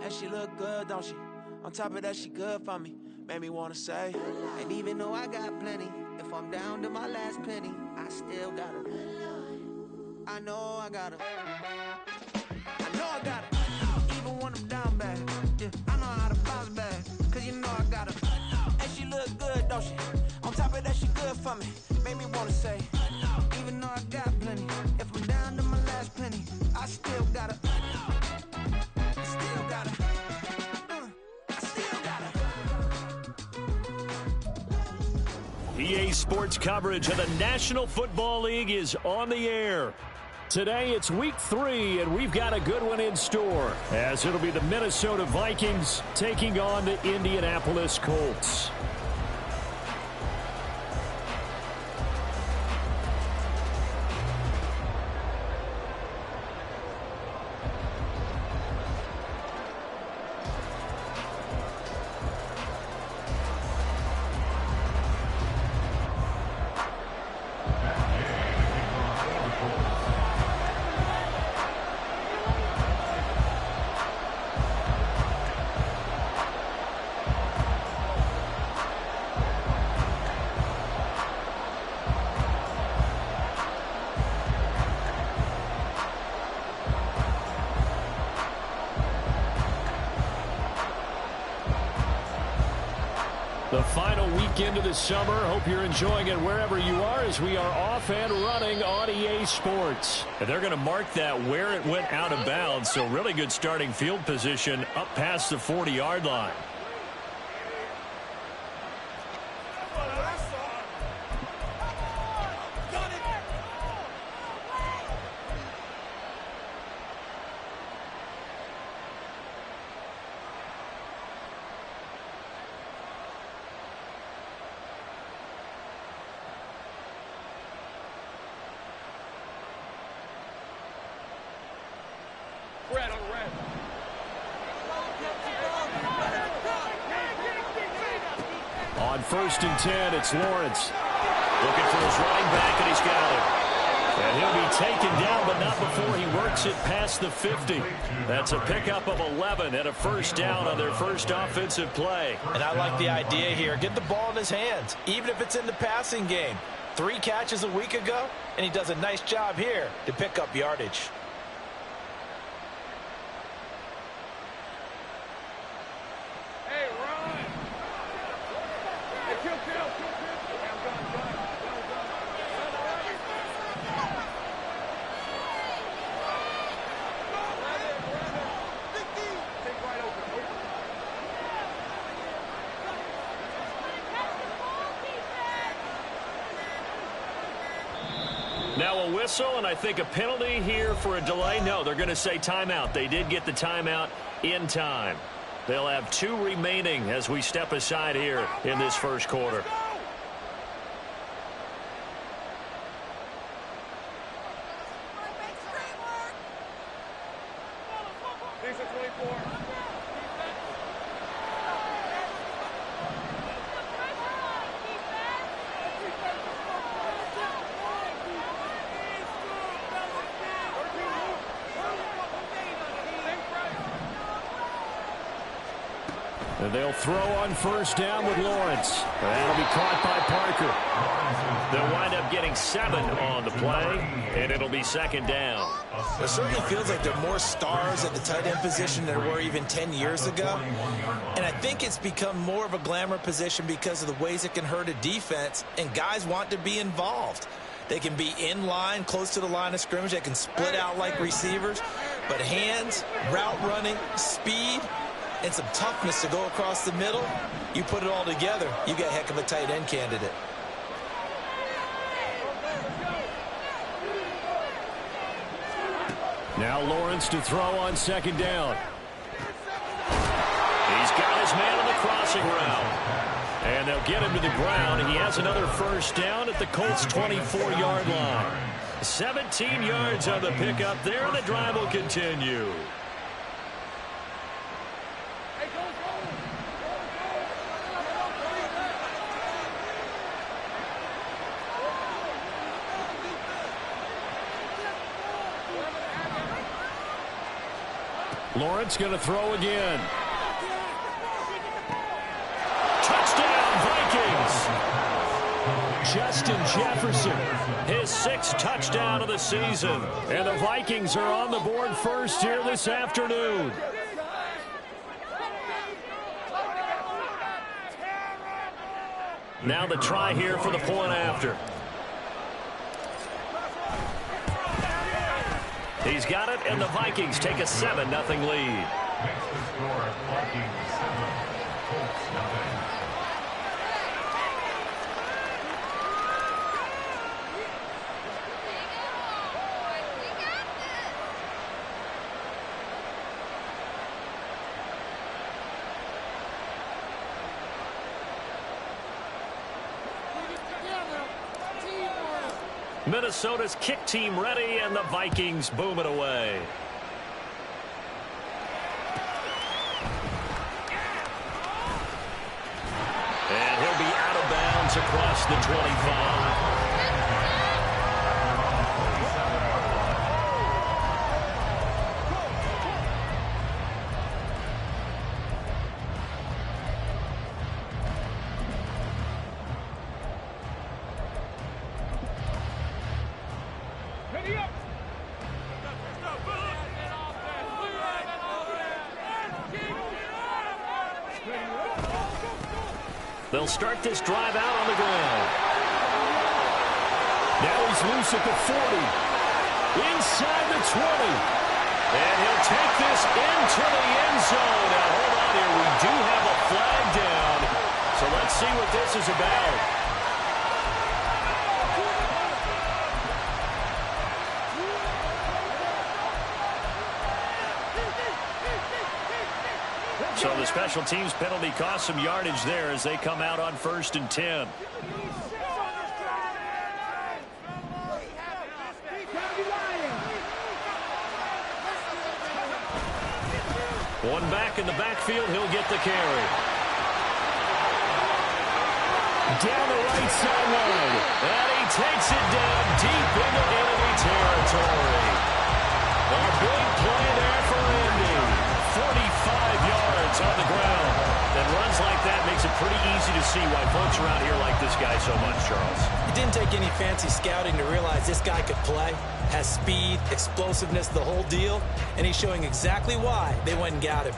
And she look good, don't she? On top of that, she good for me. Made me wanna say, and even though I got plenty, if I'm down to my last penny, I still got her. I know I got her. I know I got her. Even when I'm down bad, yeah, I know how to bounce back. Cause you know I got her. And she look good, don't she? On top of that, she good for me. Made me wanna say, even though I got plenty, if I'm down to my last penny, I still got her. I still got her. I still got her. EA Sports coverage of the National Football League is on the air. Today it's week 3, and we've got a good one in store, as it'll be the Minnesota Vikings taking on the Indianapolis Colts. The final weekend of the summer. Hope you're enjoying it wherever you are, as we are off and running on EA Sports. And they're going to mark that where it went out of bounds, so really good starting field position up past the 40-yard line. On 1st and 10, it's Lawrence. Looking for his running back, and he's got it. And he'll be taken down, but not before he works it past the 50. That's a pickup of 11 and a first down on their first offensive play. And I like the idea here. Get the ball in his hands, even if it's in the passing game. 3 catches a week ago, and he does a nice job here to pick up yardage. Now a whistle, and I think a penalty here for a delay. No, they're going to say timeout. They did get the timeout in time. They'll have 2 remaining as we step aside here in this first quarter. And they'll throw on first down with Lawrence. That'll be caught by Parker. They'll wind up getting 7 on the play, and it'll be 2nd down. It certainly feels like there are more stars at the tight end position than there were even 10 years ago. And I think it's become more of a glamour position because of the ways it can hurt a defense, and guys want to be involved. They can be in line, close to the line of scrimmage. They can split out like receivers. But hands, route running, speed, and some toughness to go across the middle, you put it all together, you get a heck of a tight end candidate. Now Lawrence to throw on 2nd down. He's got his man on the crossing route. And they'll get him to the ground. He has another first down at the Colts' 24-yard line. 17 yards on the pickup there, and the drive will continue. Lawrence going to throw again. Touchdown, Vikings! Justin Jefferson, his 6th touchdown of the season. And the Vikings are on the board first here this afternoon. Now the try here for the point after. He's got it, and the Vikings take a 7-0 lead. Minnesota's kick team ready, and the Vikings boom it away. And he'll be out of bounds across the 25. They'll start this drive out on the ground. Now he's loose at the 40. Inside the 20. And he'll take this into the end zone. Now hold on here. We do have a flag down. So let's see what this is about. So the special teams penalty cost some yardage there as they come out on 1st and 10. One back in the backfield, he'll get the carry. Down the right sideline. And he takes it down deep into enemy territory. A big play there for Andy. 45 yards on the ground. And runs like that makes it pretty easy to see why folks around here like this guy so much, Charles. It didn't take any fancy scouting to realize this guy could play. Has speed, explosiveness, the whole deal. And he's showing exactly why they went and got him.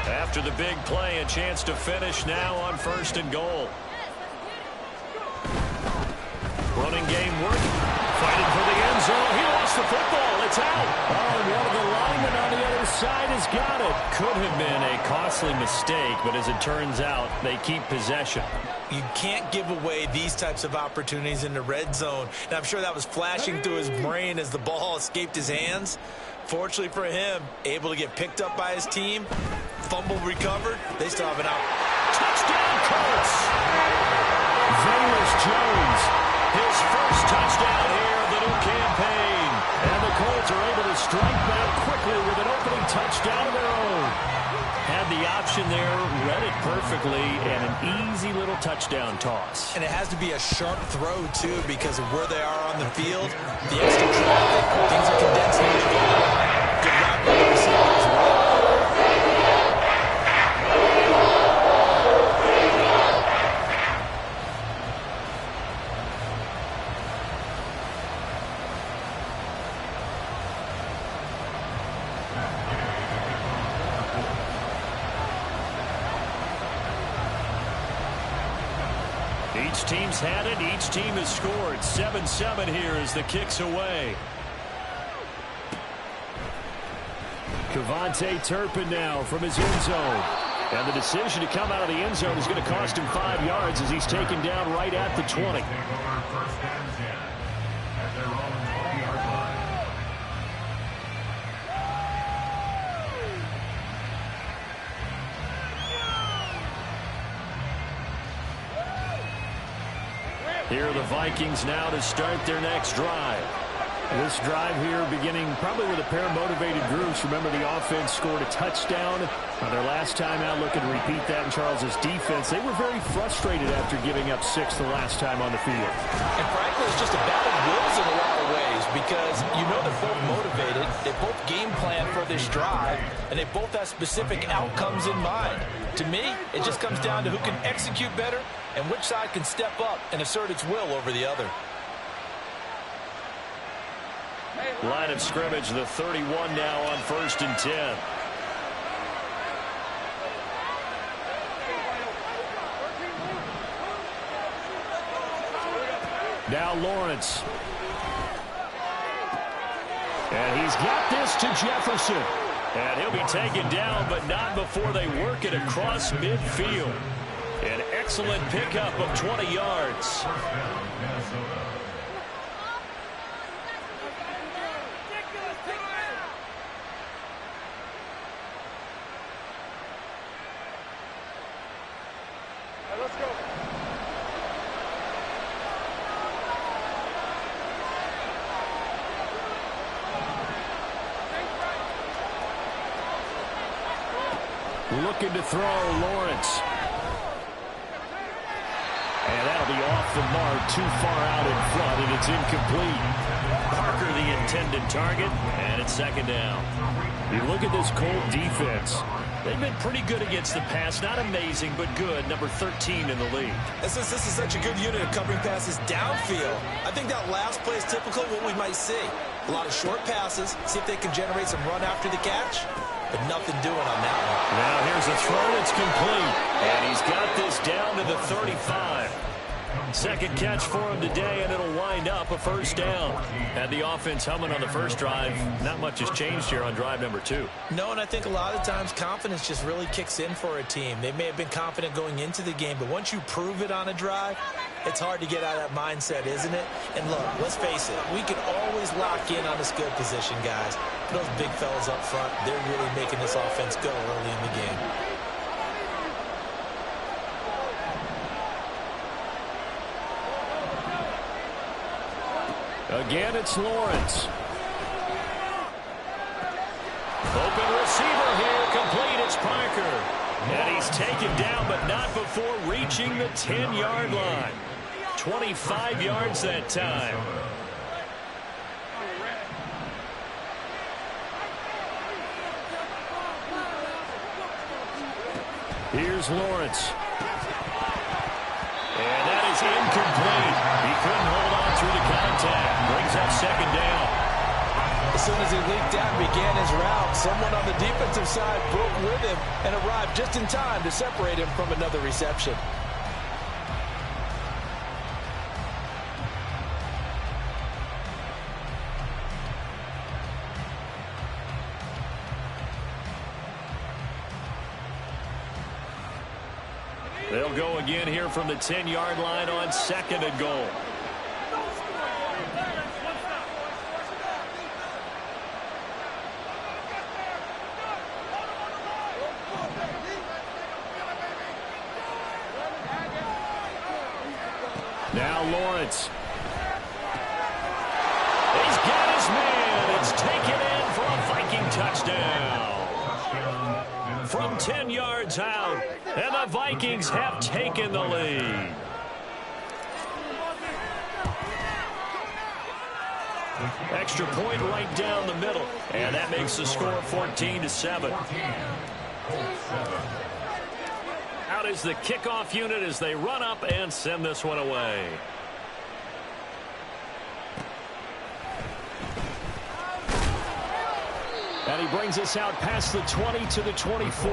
After the big play, a chance to finish now on 1st and goal. Running game working. Fighting for the end zone. He lost the football. It's out. Oh, and one of the linemen on the other side has got it. Could have been a costly mistake, but as it turns out, they keep possession. You can't give away these types of opportunities in the red zone. And I'm sure that was flashing through his brain as the ball escaped his hands. Fortunately for him, able to get picked up by his team. Fumble recovered. They still have it out. Touchdown, Colts! Velus Jones, his first touchdown here of the new campaign. And the Colts are able to strike back quickly with an opening touchdown of their own. Had the option there, read it perfectly, and an easy little touchdown toss. And it has to be a sharp throw, too, because of where they are on the field. The extra traffic, things are condensing together. Good route by the receiver as well. Each team's had it. Each team has scored. 7-7 here as the kick's away. Kevontae Turpin now from his end zone. And the decision to come out of the end zone is going to cost him 5 yards as he's taken down right at the 20. Here are the Vikings now to start their next drive. This drive here beginning probably with a pair of motivated groups. Remember, the offense scored a touchdown on their last time out. Looking to repeat that in Charles's defense. They were very frustrated after giving up 6 the last time on the field. And frankly, it's just a battle of wills in a lot of ways. because you know they're both motivated, they both game plan for this drive, and they both have specific outcomes in mind. To me, it just comes down to who can execute better and which side can step up and assert its will over the other. Line of scrimmage, the 31 now on 1st and 10. Now Lawrence. And he's got this to Jefferson. And he'll be taken down, but not before they work it across midfield. An excellent pickup of 20 yards. Let's go. Looking to throw, Lawrence. And that'll be off the mark, too far out in front, and it's incomplete. Parker the intended target, and it's 2nd down. You look at this Colt defense. They've been pretty good against the pass. Not amazing, but good. Number 13 in the league. And since this is such a good unit of covering passes downfield, I think that last play is typical of what we might see. A lot of short passes, see if they can generate some run after the catch, but nothing doing on that one. Now here's a throw that's complete. And he's got this down to the 35. Second catch for him today, and it'll wind up a 1st down. Had the offense humming on the first drive. Not much has changed here on drive number 2. No, and I think a lot of times confidence just really kicks in for a team. They may have been confident going into the game, but once you prove it on a drive, it's hard to get out of that mindset, isn't it? And look, let's face it, we can always lock in on this skill position, guys. But those big fellas up front, they're really making this offense go early in the game. Again, it's Lawrence. Open receiver here, complete, it's Parker. And he's taken down, but not before reaching the 10-yard line. 25 yards that time. Here's Lawrence. And that is incomplete. He couldn't hold on through the contact. Brings up 2nd down. As soon as he leaked out and began his route, someone on the defensive side broke with him and arrived just in time to separate him from another reception. They'll go again here from the 10-yard line on 2nd and goal. Now Lawrence. He's got his man. It's taken in for a Viking touchdown. From 10 yards out, and the Vikings have taken the lead. Extra point right down the middle, and that makes the score 14-7. Out is the kickoff unit as they run up and send this one away. And he brings us out past the 20 to the 24.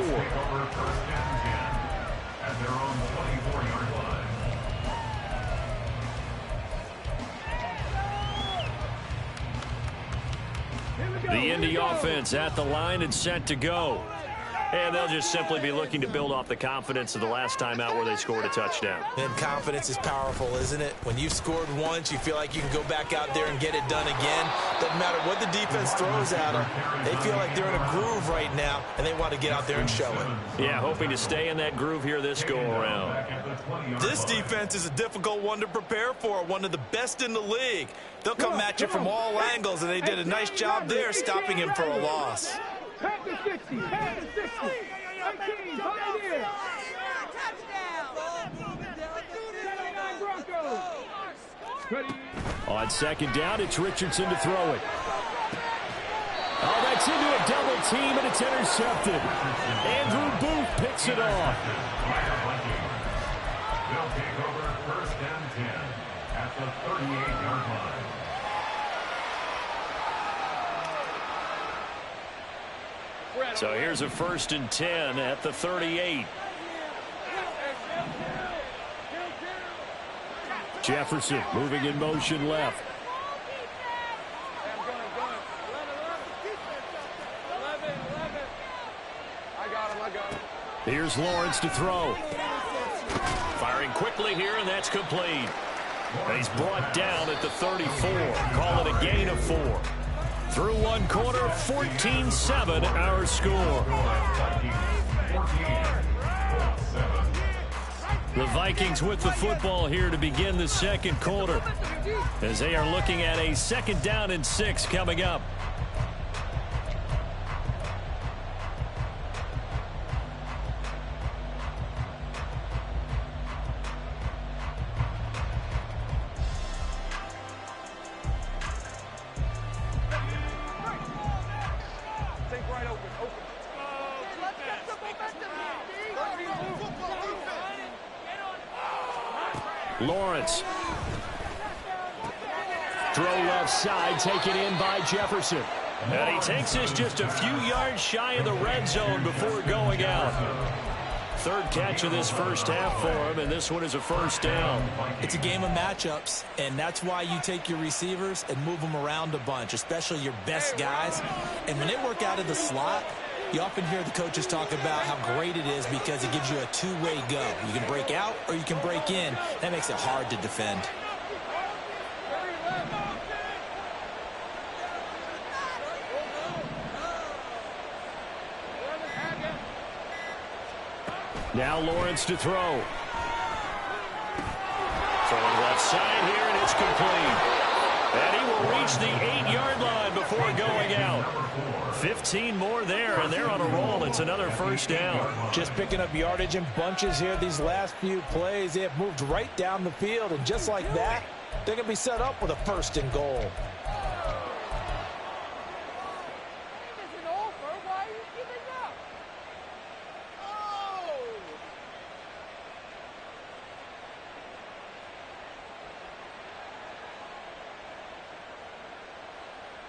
The Indy offense at the line and set to go. And they'll just simply be looking to build off the confidence of the last time out where they scored a touchdown. And confidence is powerful, isn't it? When you've scored once, you feel like you can go back out there and get it done again. Doesn't matter what the defense throws at them. They feel like they're in a groove right now, and they want to get out there and show it. Yeah, hoping to stay in that groove here this go-around. This defense is a difficult one to prepare for, one of the best in the league. They'll come at you from all angles, and they did a nice job there stopping him for a loss. Pack the 60, pack the 60. 19, right here. Touchdown. Broncos. Ready. On second down, it's Richardson to throw it. Oh, that's into a double team, and it's intercepted. Andrew Booth picks it off. They'll take over 1st and 10 at the 38-yard line. So here's a 1st and 10 at the 38. Jefferson moving in motion left. Here's Lawrence to throw. Firing quickly here, and that's complete. And he's brought down at the 34. Call it a gain of 4. Through one quarter, 14-7 our score. The Vikings with the football here to begin the second quarter, as they are looking at a 2nd down and 6 coming up. Lawrence. Throw left side, taken in by Jefferson. And he takes this just a few yards shy of the red zone before going out. 3rd catch of this first half for him, and this one is a 1st down. It's a game of matchups, and that's why you take your receivers and move them around a bunch, especially your best guys. And when they work out of the slot, you often hear the coaches talk about how great it is because it gives you a two-way go. You can break out or you can break in. That makes it hard to defend. Now Lawrence to throw. Throwing left side here, and it's complete. And he will reach the 8-yard line before going out. 15 more there, and they're on a roll. It's another 1st down. Just picking up yardage in bunches here these last few plays. They have moved right down the field, and just like that, they're going to be set up with a 1st and goal.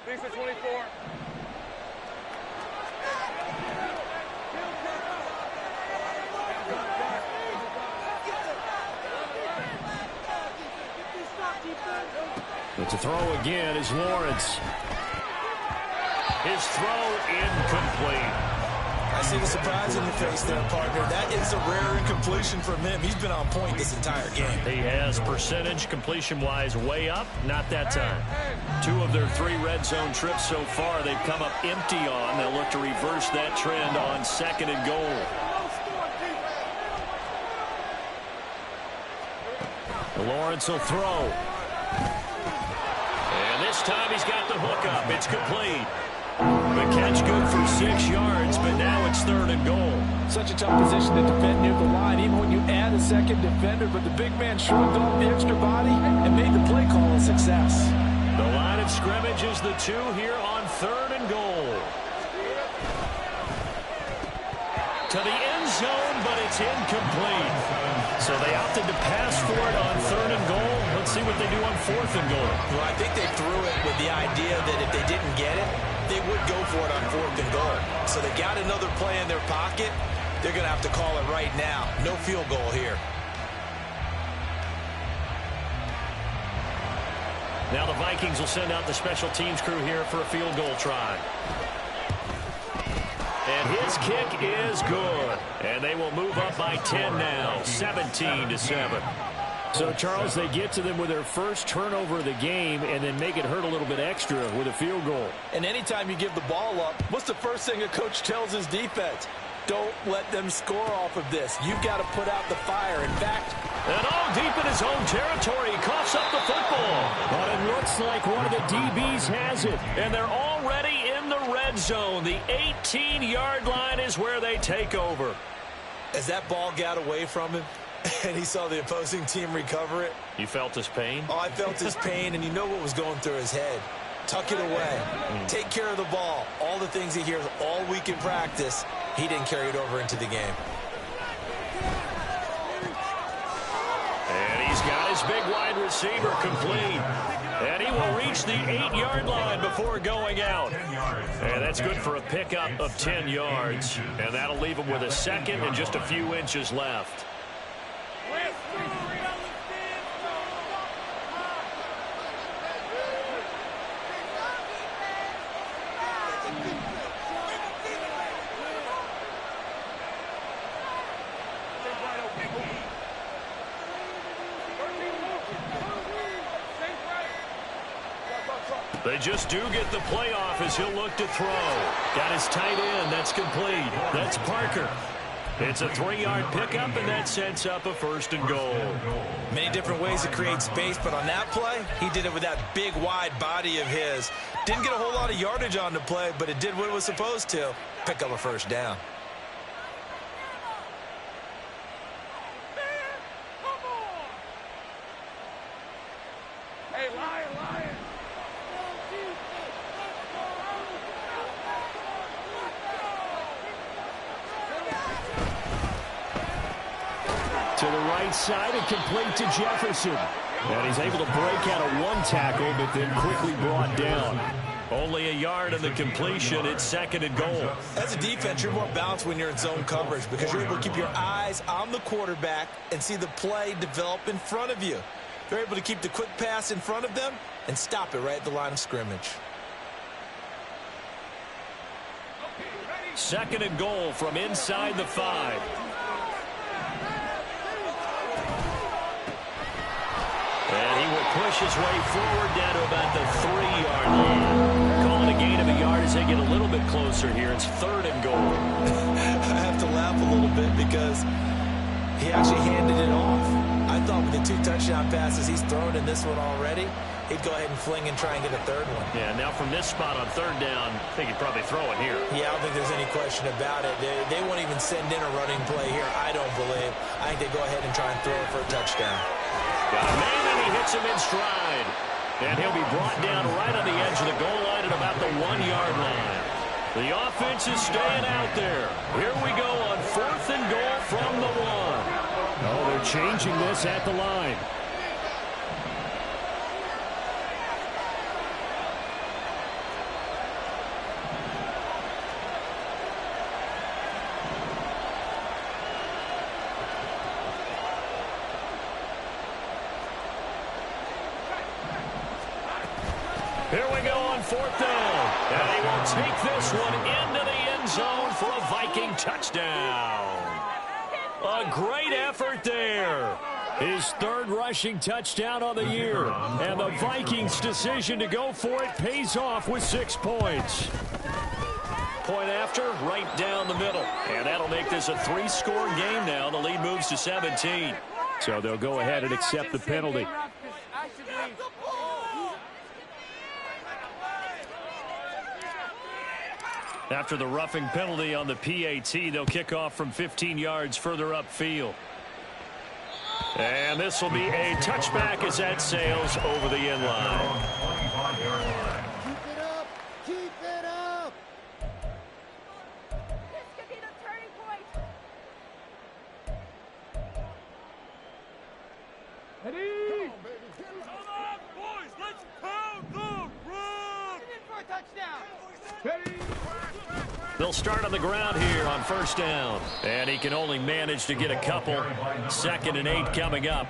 Defense 24. But to throw again is Lawrence. His throw incomplete. I see the surprise in your face there, partner. That is a rare incompletion from him. He's been on point this entire game. He has percentage completion-wise way up. Not that time. 2 of their 3 red zone trips so far they've come up empty on. They'll look to reverse that trend on 2nd and goal. Lawrence will throw. And this time he's got the hook up. It's complete. The catch good for 6 yards, but now it's 3rd and goal. Such a tough position to defend near the line, even when you add a 2nd defender, but the big man shrugged off the extra body and made the play call a success. The line of scrimmage is the 2 here on 3rd and goal. To the end zone, but it's incomplete. So they opted to pass for it on 3rd and goal. Let's see what they do on 4th and goal. Well, I think they threw it with the idea that if they didn't get it, they would go for it on 4th and goal. So they got another play in their pocket. They're going to have to call it right now. No field goal here. Now the Vikings will send out the special teams crew here for a field goal try. And his kick is good. And they will move up by 10 now, 17-7. So, Charles, they get to them with their first turnover of the game and then make it hurt a little bit extra with a field goal. And anytime you give the ball up, what's the first thing a coach tells his defense? Don't let them score off of this. You've got to put out the fire. In fact, and all deep in his own territory, he coughs up the football. But it looks like one of the DBs has it. And they're already in the red zone. The 18-yard line is where they take over. As that ball got away from him, and he saw the opposing team recover it. You felt his pain? Oh, I felt his pain, and you know what was going through his head. Tuck it away. Take care of the ball. All the things he hears all week in practice, he didn't carry it over into the game. And he's got his big wide receiver complete. And he will reach the 8-yard line before going out. And that's good for a pickup of 10 yards. And that'll leave him with a second and just a few inches left. They just do get the playoff as he'll look to throw. Got his tight end. That's complete. That's Parker. It's a 3-yard pickup, and that sets up a 1st and goal. Many different ways to create space, but on that play, he did it with that big, wide body of his. Didn't get a whole lot of yardage on the play, but it did what it was supposed to. Pick up a 1st down. Hey, Lion. To the right side and complete to Jefferson. And he's able to break out of 1 tackle, but then quickly brought down. Only a yard in the completion. It's 2nd and goal. As a defense, you're more balanced when you're in zone coverage because you're able to keep your eyes on the quarterback and see the play develop in front of you. They're able to keep the quick pass in front of them and stop it right at the line of scrimmage. 2nd and goal from inside the 5. And he will push his way forward down to about the 3-yard line. Calling a gain of a yard as they get a little bit closer here. It's 3rd and goal. I have to laugh a little bit because he actually handed it off. I thought with the 2 touchdown passes he's thrown in this one already, he'd go ahead and fling and try and get a 3rd one. Yeah, now from this spot on 3rd down, I think he'd probably throw it here. Yeah, I don't think there's any question about it. They won't even send in a running play here, I don't believe. I think they go ahead and try and throw it for a touchdown. Got a man, and he hits him in stride. And he'll be brought down right on the edge of the goal line at about the 1-yard line. The offense is staying out there. Here we go on 4th and goal from the 1. Oh, they're changing this at the line. Here we go on 4th down. And he will take this one into the end zone for a Viking touchdown. A great effort there. His 3rd rushing touchdown on the year. And the Vikings' decision to go for it pays off with 6 points. Point after, right down the middle. And that'll make this a 3-score game now. The lead moves to 17. So they'll go ahead and accept the penalty. After the roughing penalty on the PAT, they'll kick off from 15 yards further upfield. And this will be a touchback as that sails over the end line. Keep it up! Keep it up! This could be the turning point. Ready? Come on, boys! Let's pound the road! In for a touchdown. Ready? They'll start on the ground here on 1st down. And he can only manage to get a couple. 2nd and 8 coming up.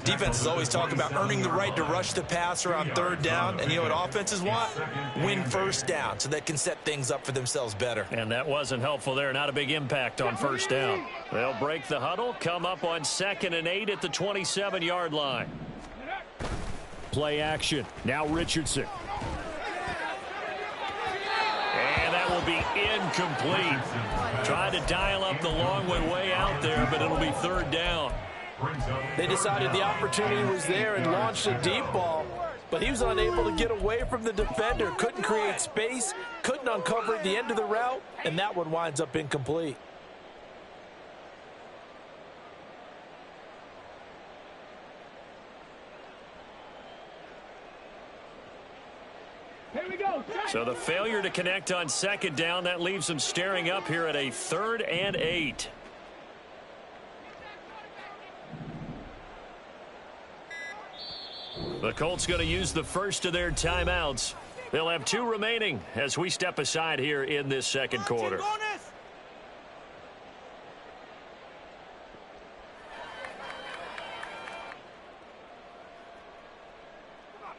Defenses always talk about earning the right to rush the passer on 3rd down. And you know what offenses want? Win 1st down so they can set things up for themselves better. And that wasn't helpful there. Not a big impact on 1st down. They'll break the huddle, come up on 2nd and 8 at the 27-yard line. Play action. Now Richardson. And that will be incomplete. Tried to dial up the long way out there, but it'll be 3rd down. They decided the opportunity was there and launched a deep ball, but he was unable to get away from the defender. Couldn't create space, couldn't uncover at the end of the route, and that one winds up incomplete. So the failure to connect on second down, that leaves them staring up here at a 3rd and 8. The Colts going to use the first of their timeouts. They'll have 2 remaining as we step aside here in this second quarter.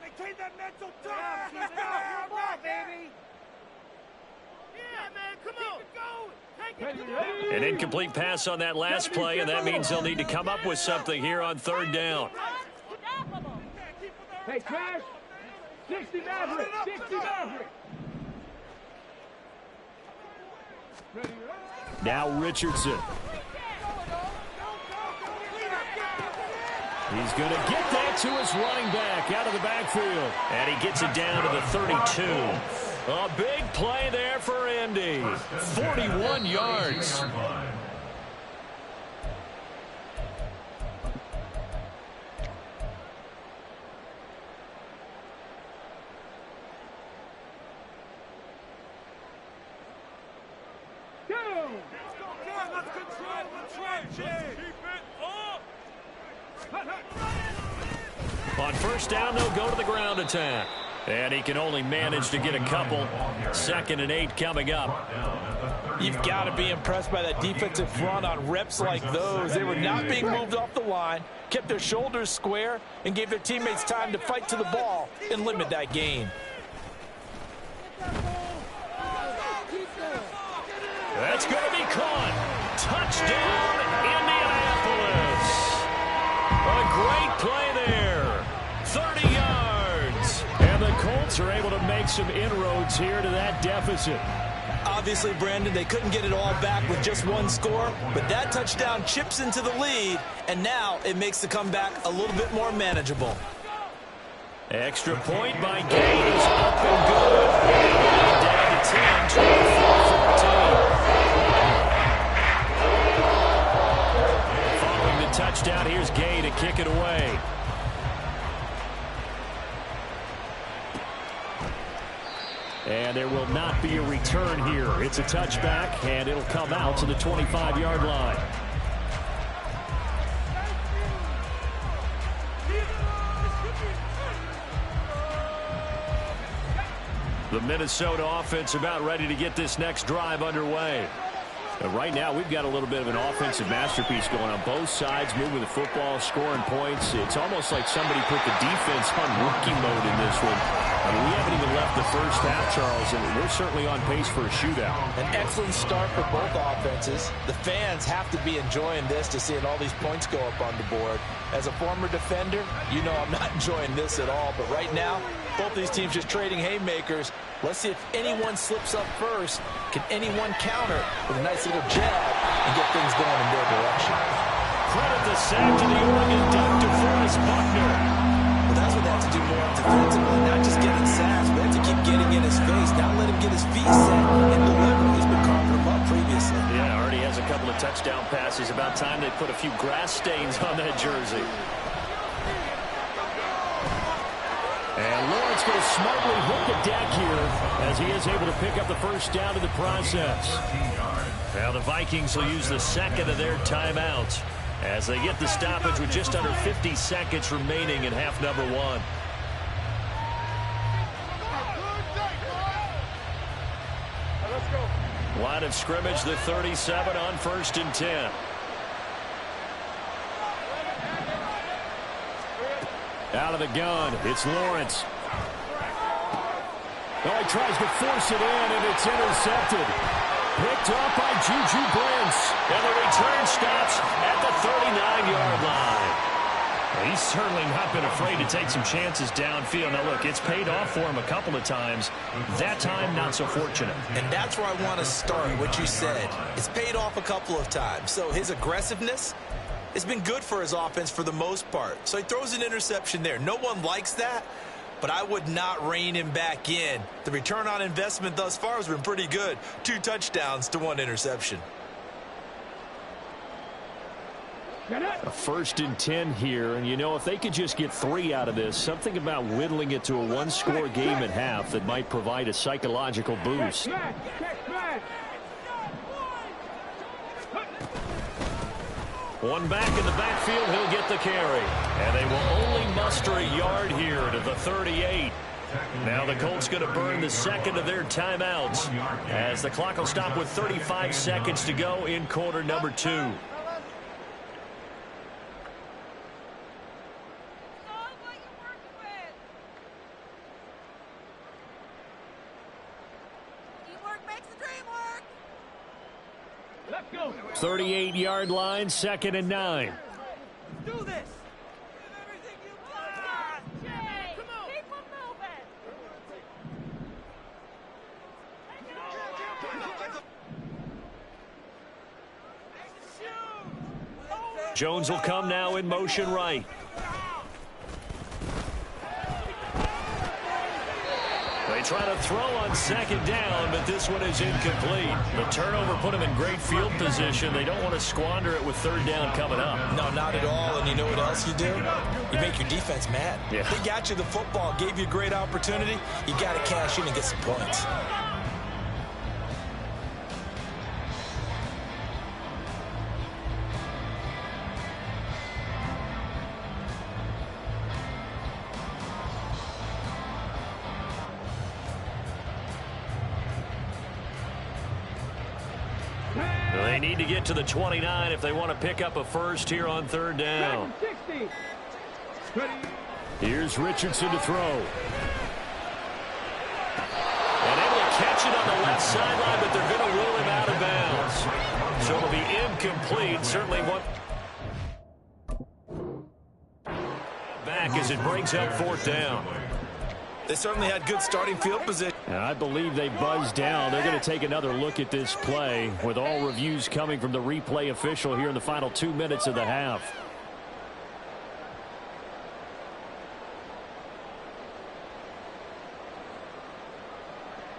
Maintain that mental toughness. Let's go. Come on, baby. Yeah, man. Come on. Keep it going. An incomplete pass on that last play, and that means they'll need to come up with something here on 3rd down. Hey, Cash. 60 Maverick. 60 Maverick. Now Richardson. He's going to get that to his running back out of the backfield. And he gets it down to the 32. A big play there for Indy. 41 yards. Let's control the trenches. Keep it up. On 1st down, they'll go to the ground attack. And he can only manage to get a couple. 2nd and 8 coming up. You've got to be impressed by that defensive front on reps like those. They were not being moved off the line, kept their shoulders square, and gave their teammates time to fight to the ball and limit that gain. That's going to be caught. Touchdown, Indianapolis. A great play there. 30 yards. And the Colts are able to make some inroads here to that deficit. Obviously, Brandon, they couldn't get it all back with just one score, but that touchdown chips into the lead, and now it makes the comeback a little bit more manageable. Extra point by Gaines, up and good. Down to 10, 24-14. Following the touchdown, here's Gay to kick it away. And there will not be a return here. It's a touchback, and it'll come out to the 25-yard line. The Minnesota offense about ready to get this next drive underway. And right now, we've got a little bit of an offensive masterpiece going on both sides, moving the football, scoring points. It's almost like somebody put the defense on rookie mode in this one. I mean, we haven't even left the first half, Charles, and we're certainly on pace for a shootout. An excellent start for both offenses. The fans have to be enjoying this to seeing all these points go up on the board. As a former defender, you know I'm not enjoying this at all. But right now, both these teams just trading haymakers. Let's see if anyone slips up first. Can anyone counter with a nice little jab and get things going in their direction? Credit the sack to the Oregon Duck, DeForest Buckner. Well, that's what they have to do more defensively, not just getting sacks, but have to keep getting in his face. Now let him get his feet set and deliver. He's been carving them up previously. Yeah, already has a couple of touchdown passes. About time they put a few grass stains on that jersey. And Lawrence going to smartly hit the deck here as he is able to pick up the first down in the process. Now the Vikings will use the 2nd of their timeouts as they get the stoppage with just under 50 seconds remaining in half number 1. Line of scrimmage, the 37 on 1st and 10. Out of the gun, it's Lawrence. Oh, he tries to force it in, and it's intercepted. Picked up by Juju Brents. And the return stops at the 39-yard line. Well, he's certainly not been afraid to take some chances downfield. Now, look, it's paid off for him a couple of times. That time, not so fortunate. And that's where I want to start, what you said. It's paid off a couple of times. So his aggressiveness, it's been good for his offense for the most part. So he throws an interception there. No one likes that, but I would not rein him back in. The return on investment thus far has been pretty good. 2 touchdowns to 1 interception. A 1st and 10 here, and you know, if they could just get 3 out of this, something about whittling it to a one-score game at half that might provide a psychological boost. One back in the backfield, he'll get the carry. And they will only muster a yard here to the 38. Now the Colts going to burn the second of their timeouts as the clock will stop with 35 seconds to go in quarter number 2. Let's go. 38-yard line, 2nd and 9. Do this. Everything you got. Jay, come on. Keep them moving. Jones will come now in motion right. They try to throw on 2nd down, but this one is incomplete. The turnover put them in great field position. They don't want to squander it with 3rd down coming up. No, not at all. And you know what else you do? You make your defense mad. Yeah. They got you the football, gave you a great opportunity. You got to cash in and get some points. They need to get to the 29 if they want to pick up a first here on 3rd down. Here's Richardson to throw. And able to catch it on the left sideline, but they're going to rule him out of bounds. So it'll be incomplete. Certainly one back as it brings up 4th down. They certainly had good starting field position. And I believe they buzzed down. They're going to take another look at this play with all reviews coming from the replay official here in the final 2 minutes of the half.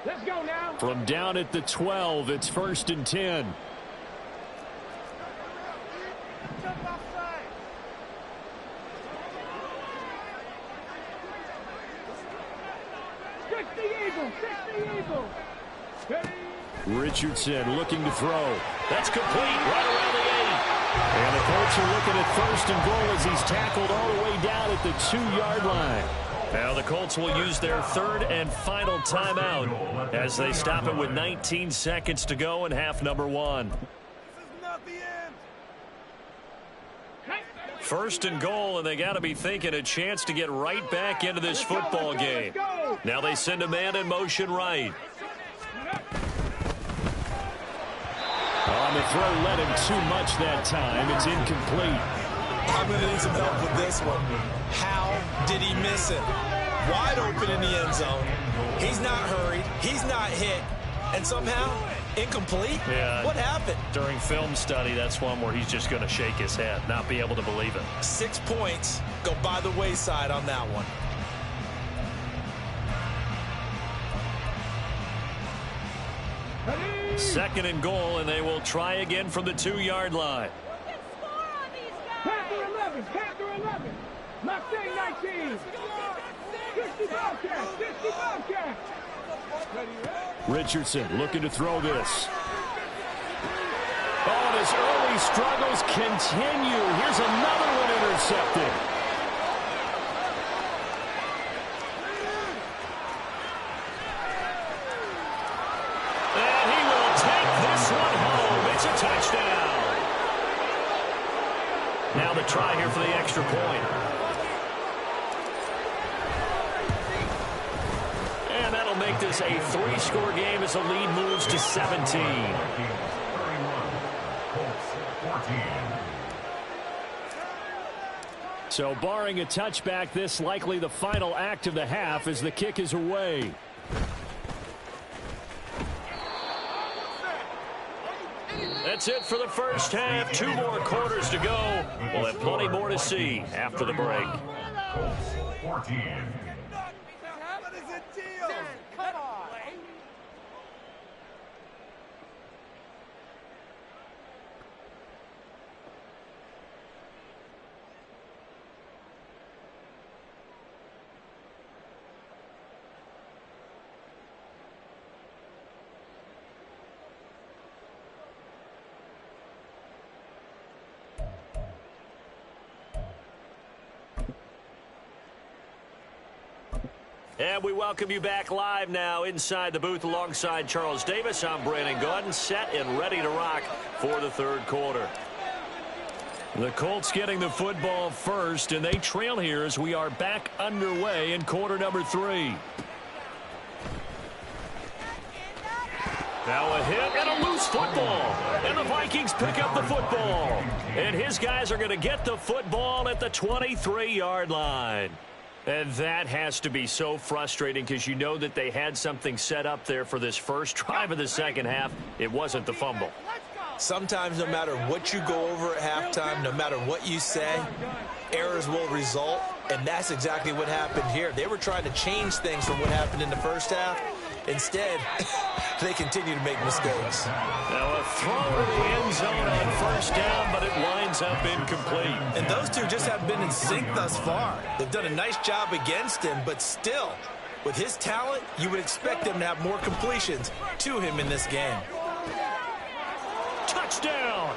Let's go now. From down at the 12, it's 1st and 10. Jump offside. Fix the eagle. Fix the eagle. Richardson looking to throw. That's complete right around the 8. And the Colts are looking at 1st and goal as he's tackled all the way down at the 2-yard line. Now the Colts will use their 3rd and final timeout as they stop it with 19 seconds to go in half number 1. This is not the end. 1st and goal, and they got to be thinking a chance to get right back into this football game. Now they send a man in motion right. On the throw, led him too much that time. It's incomplete. I'm going to need some help with this one. How did he miss it? Wide open in the end zone. He's not hurried. He's not hit. And somehow, incomplete? Yeah. What happened? During film study, that's one where he's just going to shake his head, not be able to believe it. 6 points go by the wayside on that one. Second and goal, and they will try again from the 2-yard line. Who can score on these guys? Panther 11. Panther 11. Mustang 19. 60 Bobcats. 60 Bobcats. Richardson looking to throw this. Oh, and his early struggles continue. Here's another one intercepted. And he will take this one home. It's a touchdown. Now the try here for the extra point. And that'll make this a 3-score game as the lead moves to 17. 31, Colts 14. So barring a touchback, this likely the final act of the half as the kick is away. That's it for the first half. 2 more quarters to go. We'll have plenty more to see after the break. Colts 14. What is the deal? Come on. And we welcome you back live now inside the booth alongside Charles Davis. I'm Brandon Gaudin, set and ready to rock for the third quarter. The Colts getting the football first, and they trail here as we are back underway in quarter number 3. Now a hit and a loose football. And the Vikings pick up the football. And his guys are going to get the football at the 23-yard line. And that has to be so frustrating because you know that they had something set up there for this first drive of the second half. It wasn't the fumble. Sometimes no matter what you go over at halftime, no matter what you say, errors will result. And that's exactly what happened here. They were trying to change things from what happened in the first half. Instead, they continue to make mistakes. Now a throw in the end zone on first down, but it winds up incomplete. And those two just haven't been in sync thus far. They've done a nice job against him, but still, with his talent, you would expect them to have more completions to him in this game. Touchdown!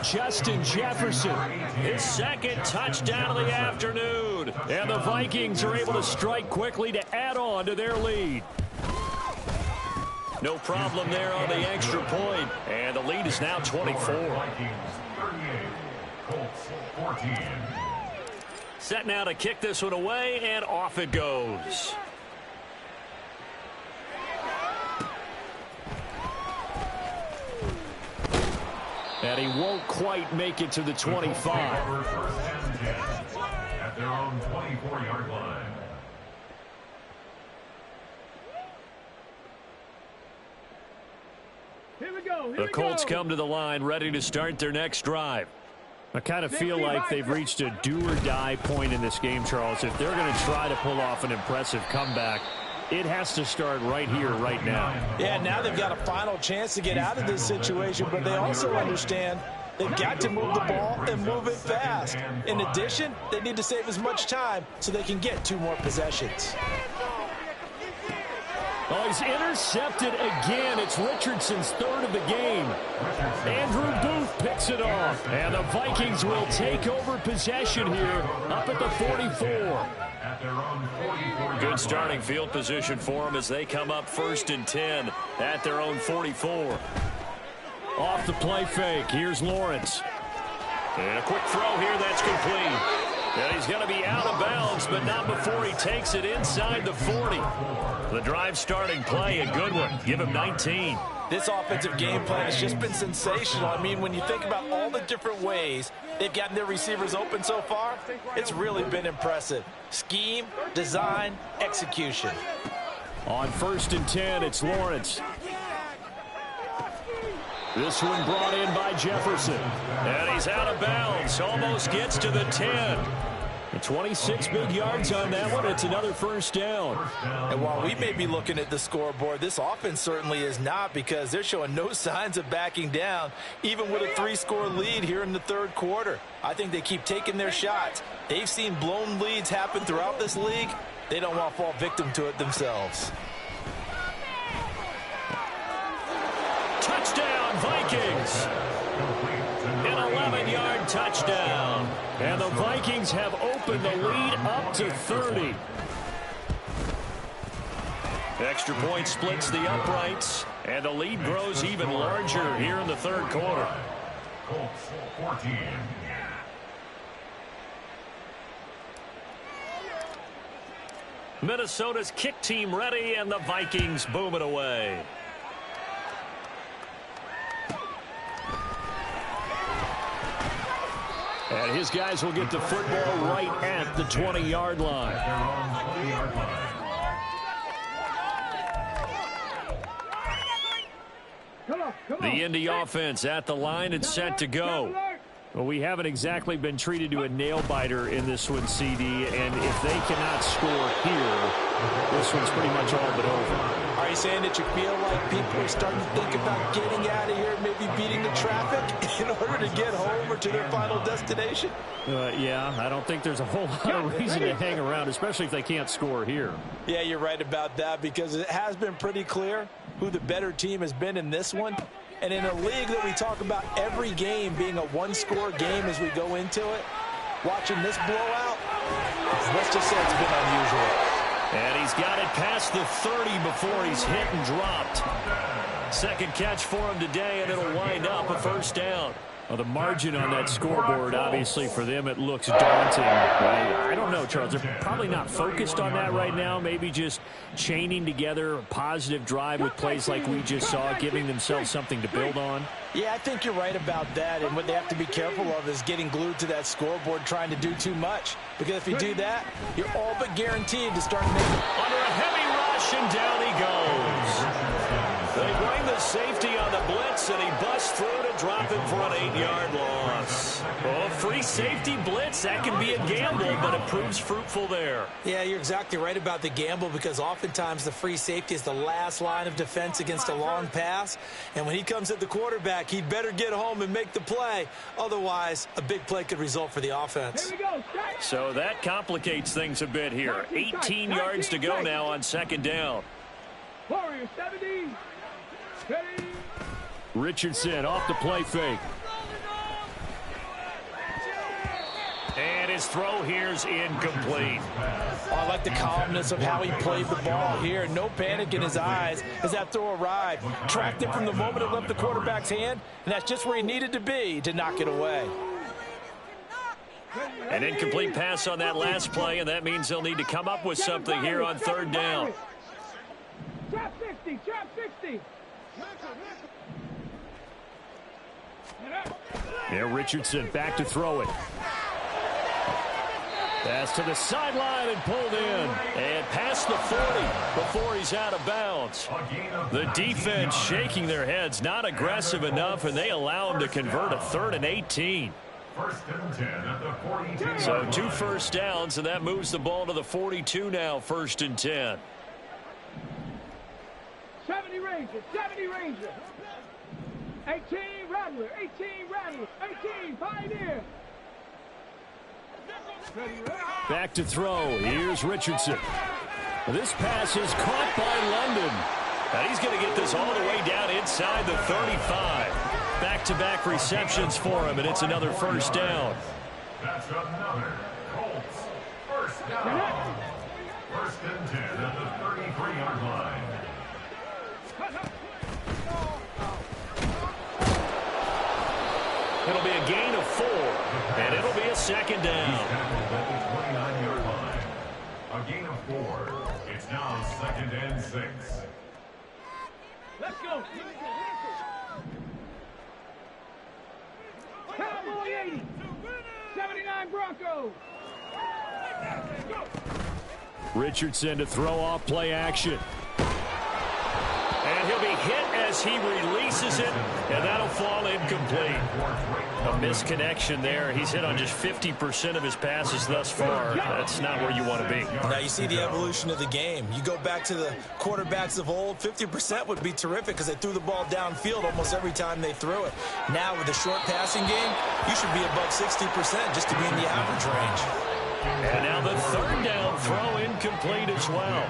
Justin Jefferson, his second touchdown of the afternoon. And the Vikings are able to strike quickly to add on to their lead. No problem there on the extra point. And the lead is now 24. Vikings 38, Colts 14. Set now to kick this one away, and off it goes. And he won't quite make it to the 25. First and 10 at their own 24-yard line. Here we go. The Colts come to the line ready to start their next drive. I kind of feel like they've reached a do-or-die point in this game, Charles. If they're going to try to pull off an impressive comeback, it has to start right here, right now. Yeah, now they've got a final chance to get out of this situation, but they also understand they've got to move the ball and move it fast. In addition, they need to save as much time so they can get 2 more possessions. Oh, he's intercepted again. It's Richardson's third of the game. Andrew Booth picks it off. And the Vikings will take over possession here up at the 44. Good starting field position for them as they come up 1st and 10 at their own 44. Off the play fake. Here's Lawrence. And a quick throw here that's complete. And he's going to be out of bounds, but not before he takes it inside the 40. The drive starting play, a good one. Give him 19. This offensive game plan has just been sensational. I mean, when you think about all the different ways they've gotten their receivers open so far, it's really been impressive. Scheme, design, execution. On 1st and 10, it's Lawrence. This one brought in by Jefferson. And he's out of bounds. Almost gets to the 10. 26 big yards on that one. It's another first down. And while we may be looking at the scoreboard, this offense certainly is not, because they're showing no signs of backing down, even with a 3-score lead here in the third quarter. I think they keep taking their shots. They've seen blown leads happen throughout this league. They don't want to fall victim to it themselves. Touchdown, Vikings. An 11-yard touchdown. And the Vikings have opened the lead up to 30. Extra point splits the uprights. And the lead grows even larger here in the third quarter. Colts 14. Minnesota's kick team ready, and the Vikings boom it away. And his guys will get the football right at the 20-yard line. The Indy offense at the line and set to go. Well, we haven't exactly been treated to a nail-biter in this one, CD, and if they cannot score here, this one's pretty much all but over. Are you saying that you feel like people are starting to think about getting out of here, maybe beating the traffic in order to get home or to their final destination? Yeah, I don't think there's a whole lot of reason to hang around, especially if they can't score here. Yeah, you're right about that, because it has been pretty clear who the better team has been in this one. And in a league that we talk about every game being a one-score game as we go into it, watching this blowout, let's just say it's been unusual. And he's got it past the 30 before he's hit and dropped. Second catch for him today, and it'll wind up a first down. Well, the margin on that scoreboard, obviously, for them, it looks daunting. I don't know, Charles. They're probably not focused on that right now. Maybe just chaining together a positive drive with plays like we just saw, giving themselves something to build on. Yeah, I think you're right about that. And what they have to be careful of is getting glued to that scoreboard, trying to do too much. Because if you do that, you're all but guaranteed to start making... Under a heavy rush, and down he goes. They bring the safety on the blitz, and he busts through to drop him for an 8-yard loss. Oh, free safety blitz, that can be a gamble, but it proves fruitful there. Yeah, you're exactly right about the gamble, because oftentimes the free safety is the last line of defense against a long pass. And when he comes at the quarterback, he'd better get home and make the play. Otherwise, a big play could result for the offense. So that complicates things a bit here. 18 yards to go now on second down. Warrior 70. Richardson off the play fake. And his throw here's incomplete. I like the calmness of how he played the ball here. No panic in his eyes as that throw arrived. Tracked it from the moment it left the quarterback's hand, and that's just where he needed to be to knock it away. An incomplete pass on that last play, and that means they'll need to come up with something here on third down. Trap 60, trap 60. Yeah, Richardson back to throw it. Pass to the sideline and pulled in. And past the 40 before he's out of bounds. The defense shaking their heads, not aggressive enough, and they allow him to convert a 3rd and 18. First and 10 at the 42. So 2 first downs, and that moves the ball to the 42 now, 1st and 10. 70 Ranger, 70 Ranger. 18 Rattler, 18 Rattler, 18 Pioneer. Back to throw. Here's Richardson. This pass is caught by London. And he's going to get this all the way down inside the 35. Back-to-back receptions for him, and it's another first down. That's another Colts first down. First and 10 at the 33-yard line. It'll be a gain of 4, and it'll be a second down. At the 29-yard line. A gain of 4. It's now 2nd and 6. Let's go. Cowboy 80. 79 Broncos. Richardson to throw off play action. And he'll be hit as he releases it, and that'll fall incomplete. A misconnection there. He's hit on just 50% of his passes thus far. That's not where you want to be. Now you see the evolution of the game. You go back to the quarterbacks of old, 50% would be terrific because they threw the ball downfield almost every time they threw it. Now with the short passing game, you should be above 60% just to be in the average range. And now the 3rd down throw incomplete as well.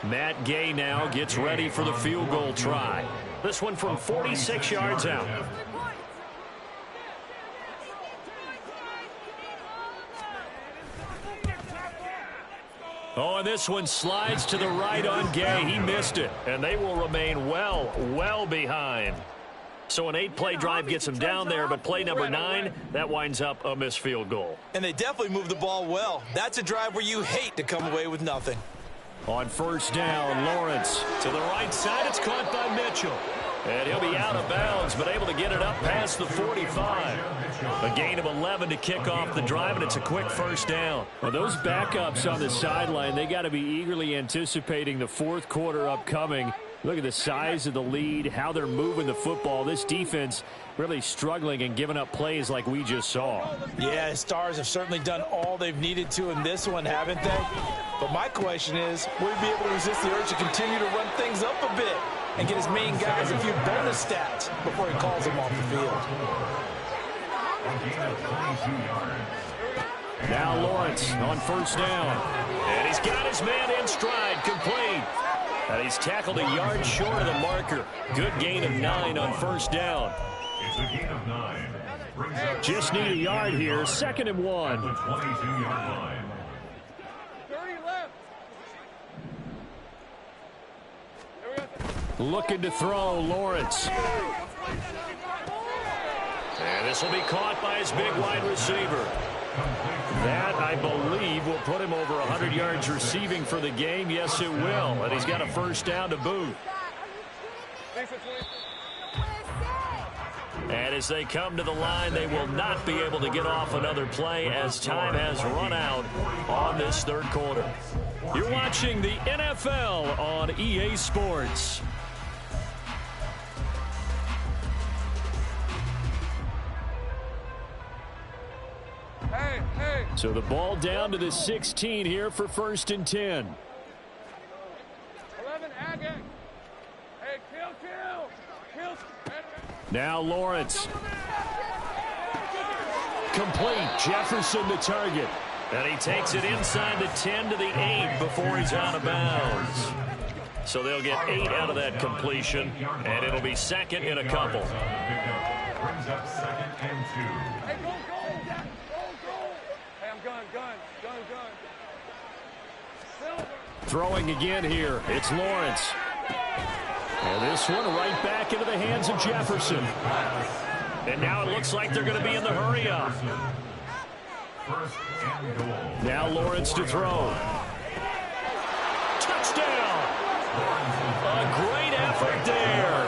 Matt Gay now gets ready for the field goal try. This one from 46 yards out. Oh, and this one slides to the right on Gay. He missed it, and they will remain well behind. So an 8-play drive gets them down there, but play number 9, that winds up a missed field goal. And they definitely moved the ball well. That's a drive where you hate to come away with nothing. On first down, Lawrence to the right side. It's caught by Mitchell. And he'll be out of bounds, but able to get it up past the 45. A gain of 11 to kick off the drive, and it's a quick first down. Well, those backups on the sideline, they got to be eagerly anticipating the 4th quarter upcoming. Look at the size of the lead, how they're moving the football. This defense really struggling and giving up plays like we just saw. Yeah, Stars have certainly done all they've needed to in this one, haven't they? But my question is, will he be able to resist the urge to continue to run things up a bit and get his main guys a few bonus stats before he calls them off the field? Now Lawrence on first down. And he's got his man in stride, complete. And he's tackled a yard short of the marker. Good gain of 9 on first down. It's a gain of 9. Just need a yard here, 2nd and 1. The 22-yard line. 30 left. Looking to throw, Lawrence. And this will be caught by his big wide receiver. That, I believe, will put him over 100 yards receiving for the game. Yes, it will. And he's got a first down to boot. And as they come to the line, they will not be able to get off another play as time has run out on this third quarter. You're watching the NFL on EA Sports. So the ball down to the 16 here for 1st and 10. 11, Agate. Hey, kill. Now Lawrence. Complete. Jefferson the target. And he takes it inside the 10 to the 8 before he's out of bounds. So they'll get 8 out of that completion, and it'll be second in a couple. Brings up 2nd and 2. Hey, go. Hey, I'm gun. Silver. Throwing again here. It's Lawrence. And this one right back into the hands of Jefferson. And now it looks like they're going to be in the hurry-up. 1st and goal. Now Lawrence to throw. Touchdown! A great effort there.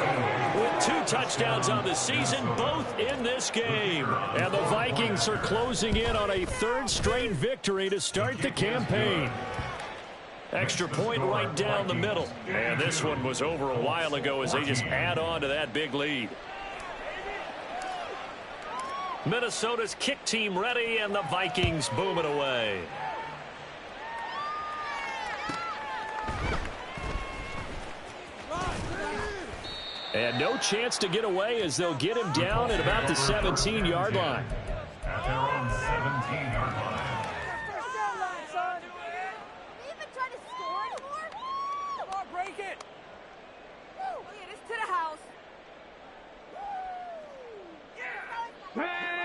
With 2 touchdowns on the season, both in this game. And the Vikings are closing in on a 3rd straight victory to start the campaign. Extra point right down the middle. And this one was over a while ago as they just add on to that big lead. Minnesota's kick team ready, and the Vikings boom it away. And no chance to get away as they'll get him down at about the 17-yard line. At their own 17-yard line.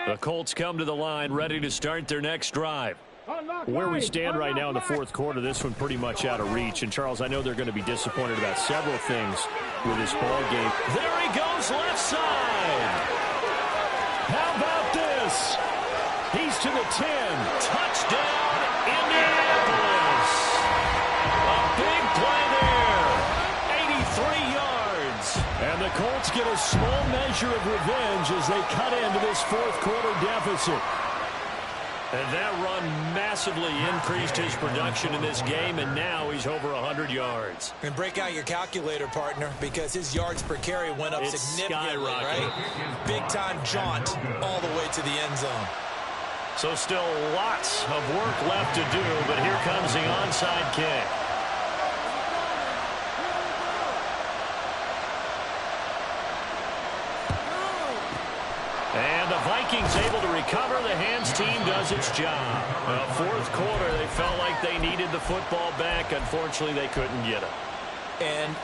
The Colts come to the line ready to start their next drive. Where we stand right now in the 4th quarter, this one pretty much out of reach. And, Charles, I know they're going to be disappointed about several things with this ball game. There he goes, left side. How about this? He's to the 10. Touchdown, Indianapolis. A big play there. 83 yards. And the Colts get a small measure of revenge as they cut into this 4th quarter deficit. And that run massively increased his production in this game, and now he's over 100 yards. And break out your calculator, partner, because his yards per carry went up significantly, right? Big-time jaunt all the way to the end zone. So still lots of work left to do, but here comes the onside kick. And the Vikings able to recover. The hands team does its job. 4th quarter, they felt like they needed the football back. Unfortunately, they couldn't get it. And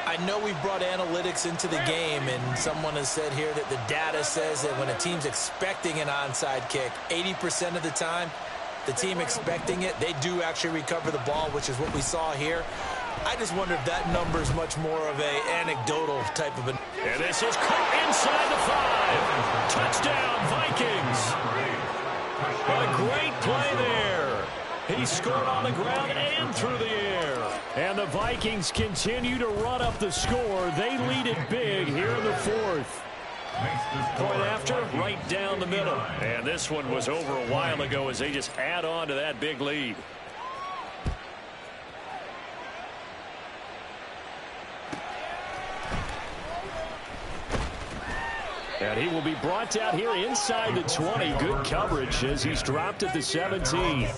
I know we've brought analytics into the game, and someone has said here that the data says that when a team's expecting an onside kick, 80% of the time, the team expecting it, they do actually recover the ball, which is what we saw here. I just wonder if that number is much more of a anecdotal type of an. And this is cut inside the 5. Touchdown, Vikings. A great play there. He scored on the ground and through the air. And the Vikings continue to run up the score. They lead it big here in the 4th. Point after, right down the middle. And this one was over a while ago as they just add on to that big lead. And he will be brought down here inside the 20. Good coverage as he's dropped at the 17.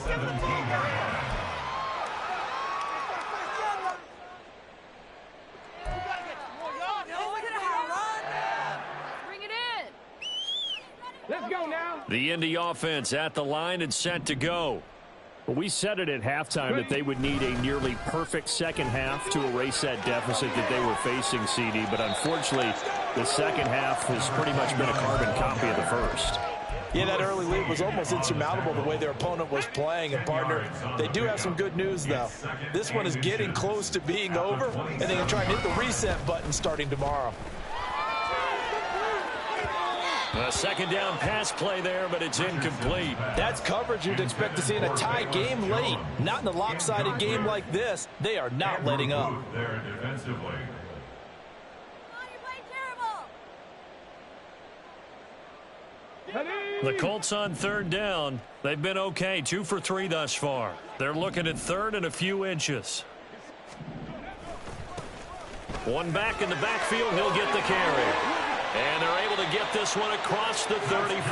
Let's go now. The Indy offense at the line and set to go. We said it at halftime that they would need a nearly perfect second half to erase that deficit that they were facing, CD. But unfortunately, the second half has pretty much been a carbon copy of the first. Yeah, that early lead was almost insurmountable the way their opponent was playing. And, partner, they do have some good news, though. This one is getting close to being over, and they can try and hit the reset button starting tomorrow. A second down pass play there, but it's incomplete. That's coverage you'd expect to see in a tie game late. Not in a lopsided game like this. They are not letting up. There defensively. The Colts on third down. They've been okay, 2 for 3 thus far. They're looking at third and a few inches. One back in the backfield, he'll get the carry. And they're able to get this one across the 35.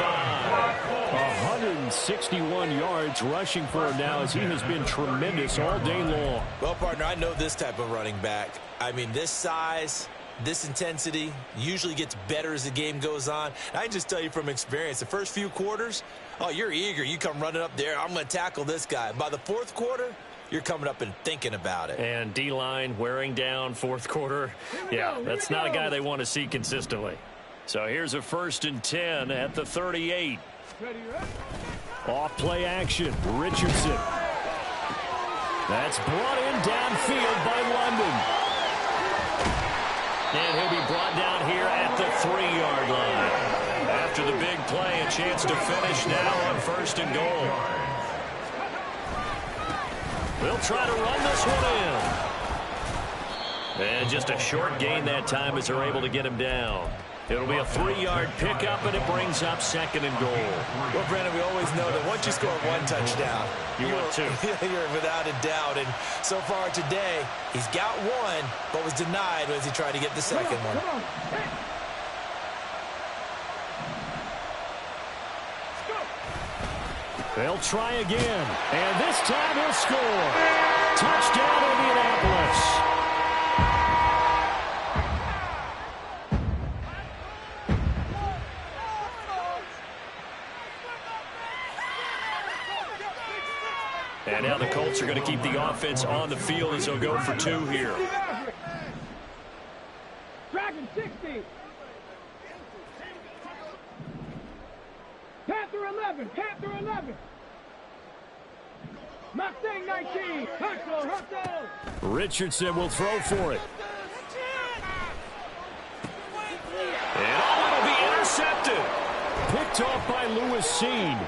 161 yards rushing for him now as he has been tremendous all day long. Well, partner, I know this type of running back. I mean, this size, this intensity usually gets better as the game goes on. And I can just tell you from experience, the first few quarters, oh, you're eager. You come running up there, I'm going to tackle this guy. By the fourth quarter, you're coming up and thinking about it. And D-line wearing down fourth quarter. Yeah, that's not a guy they want to see consistently. So here's a 1st and 10 at the 38. Off play action. Richardson. That's brought in downfield by London. And he'll be brought down here at the 3-yard line. After the big play, a chance to finish now on 1st and goal. They'll try to run this one in. And just a short gain that time as they're able to get him down. It'll be a 3-yard pickup, and it brings up 2nd and goal. Well, Brandon, we always know that once you score one touchdown, you're without a doubt. And so far today, he's got one, but was denied as he tried to get the second one. They'll try again, and this time he'll score. Touchdown, Indianapolis. And now the Colts are going to keep the offense on the field as they'll go for 2 here. Dragon 60. Panther 11. Panther 11. Mustang 19. Hustle. Richardson will throw for it. And it'll be intercepted. Picked off by Lewis Seen.